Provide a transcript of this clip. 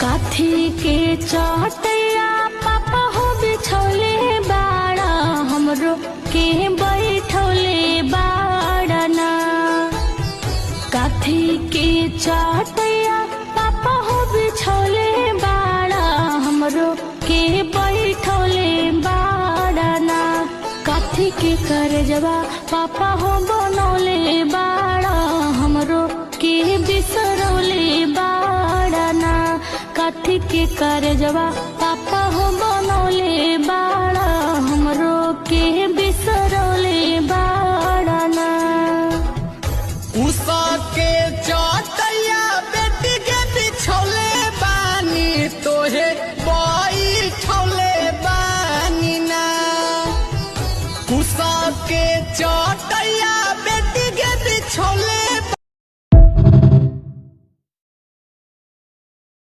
काथी के चटैया पापा हो बिछौले बाड़ा हमरो के बैठौले बाड़ा ना। काथी के चटैया पापा हो बिछौले बाड़ा हमरो के बैठौले बाड़ा ना। काथी के करजवा पापा हो बनौले बाड़ा हमरो के बिसरौले बाड़ा ना। काथी के करजवा पापा हो बनौले बाड़ा हमरो के बिसरौले बाड़ा ना। उषा के चटैया बेटी के बिछौले बानी तोहे बैठौले बानी ना। उषा के चटैया बेटी के बिछौले